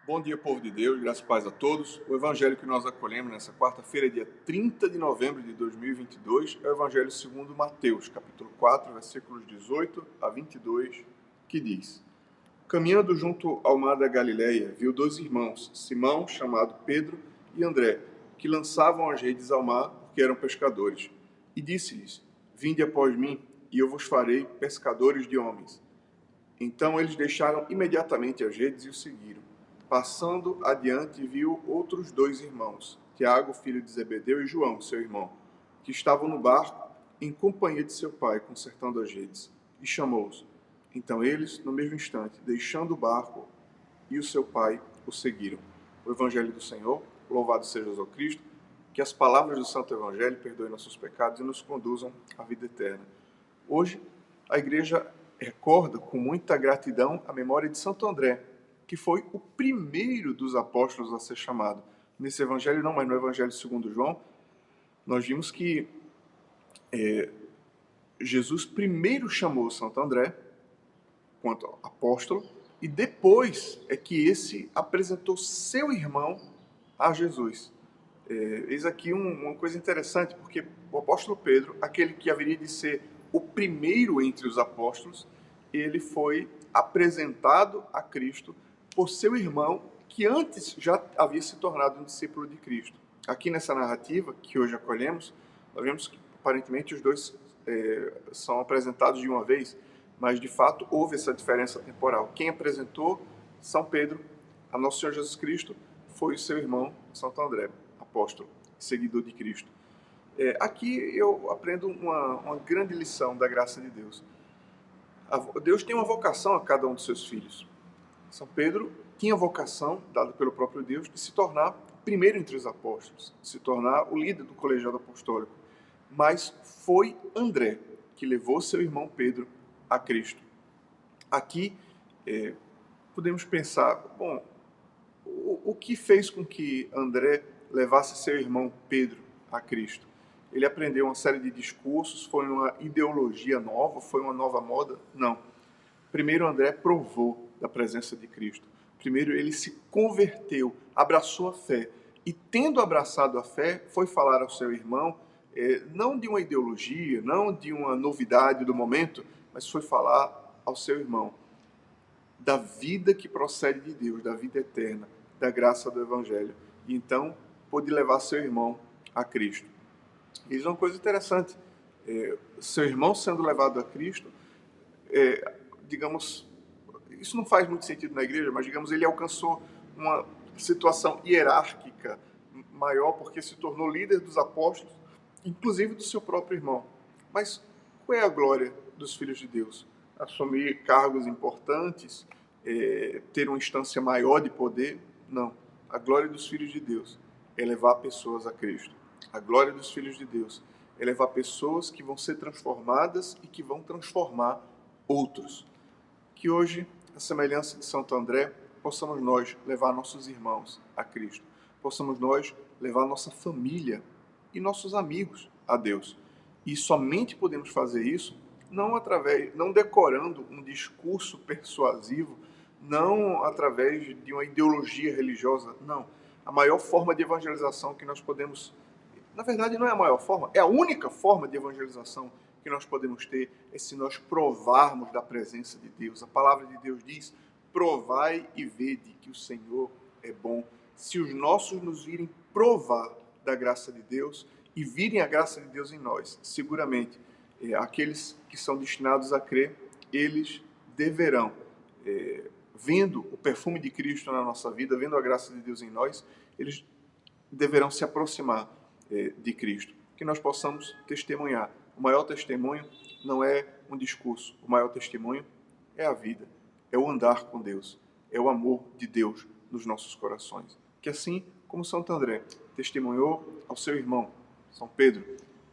Bom dia, povo de Deus, graças e paz a todos. O evangelho que nós acolhemos nessa quarta-feira, dia 30 de novembro de 2022, é o evangelho segundo Mateus, capítulo 4, versículos 18 a 22, que diz: Caminhando junto ao mar da Galileia, viu dois irmãos, Simão, chamado Pedro, e André, que lançavam as redes ao mar, porque eram pescadores. E disse-lhes: Vinde após mim, e eu vos farei pescadores de homens. Então eles deixaram imediatamente as redes e o seguiram. Passando adiante, viu outros dois irmãos, Tiago, filho de Zebedeu, e João, seu irmão, que estavam no barco em companhia de seu pai, consertando as redes, e chamou-os. Então eles, no mesmo instante, deixando o barco e o seu pai, o seguiram. O Evangelho do Senhor, louvado seja Jesus Cristo, que as palavras do Santo Evangelho perdoem nossos pecados e nos conduzam à vida eterna. Hoje, a igreja recorda com muita gratidão a memória de Santo André, que foi o primeiro dos apóstolos a ser chamado. Nesse evangelho não, mas no evangelho segundo João, nós vimos que Jesus primeiro chamou Santo André, quanto apóstolo, e depois é que esse apresentou seu irmão a Jesus. Eis aqui uma coisa interessante, porque o apóstolo Pedro, aquele que haveria de ser o primeiro entre os apóstolos, ele foi apresentado a Cristo por seu irmão, que antes já havia se tornado um discípulo de Cristo. Aqui nessa narrativa, que hoje acolhemos, nós vemos que aparentemente os dois são apresentados de uma vez, mas de fato houve essa diferença temporal. Quem apresentou São Pedro a Nosso Senhor Jesus Cristo foi o seu irmão Santo André, apóstolo, seguidor de Cristo. Aqui eu aprendo uma grande lição da graça de Deus. Deus tem uma vocação a cada um dos seus filhos. São Pedro tinha a vocação, dada pelo próprio Deus, de se tornar primeiro entre os apóstolos, de se tornar o líder do colegiado apostólico. Mas foi André que levou seu irmão Pedro a Cristo. Aqui podemos pensar, bom, o que fez com que André levasse seu irmão Pedro a Cristo? Ele aprendeu uma série de discursos, foi uma ideologia nova, foi uma nova moda? Não. Primeiro André provou da presença de Cristo. Primeiro ele se converteu, abraçou a fé. E tendo abraçado a fé, foi falar ao seu irmão, não de uma ideologia, não de uma novidade do momento, mas foi falar ao seu irmão da vida que procede de Deus, da vida eterna, da graça do Evangelho. E então pôde levar seu irmão a Cristo. Isso é uma coisa interessante. Seu irmão sendo levado a Cristo, digamos, isso não faz muito sentido na igreja, mas digamos, ele alcançou uma situação hierárquica maior porque se tornou líder dos apóstolos, inclusive do seu próprio irmão. Mas qual é a glória dos filhos de Deus? Assumir cargos importantes, ter uma instância maior de poder? Não. A glória dos filhos de Deus é levar pessoas a Cristo. A glória dos filhos de Deus é levar pessoas que vão ser transformadas e que vão transformar outros. Que hoje, a semelhança de Santo André, possamos nós levar nossos irmãos a Cristo. Possamos nós levar nossa família e nossos amigos a Deus. E somente podemos fazer isso não decorando um discurso persuasivo, não através de uma ideologia religiosa, não. A maior forma de evangelização que nós podemos... Na verdade, não é a maior forma, é a única forma de evangelização que nós podemos ter é se nós provarmos da presença de Deus. A palavra de Deus diz: provai e vede que o Senhor é bom. Se os nossos nos virem provar da graça de Deus e virem a graça de Deus em nós, seguramente aqueles que são destinados a crer, eles deverão, vendo o perfume de Cristo na nossa vida, vendo a graça de Deus em nós, eles deverão se aproximar de Cristo. Que nós possamos testemunhar. O maior testemunho não é um discurso, o maior testemunho é a vida, é o andar com Deus, é o amor de Deus nos nossos corações. Que assim como Santo André testemunhou ao seu irmão, São Pedro,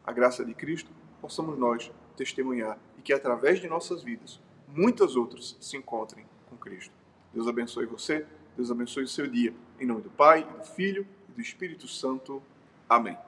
a graça de Cristo, possamos nós testemunhar e que através de nossas vidas, muitas outras se encontrem com Cristo. Deus abençoe você, Deus abençoe o seu dia. Em nome do Pai, do Filho e do Espírito Santo. Amém.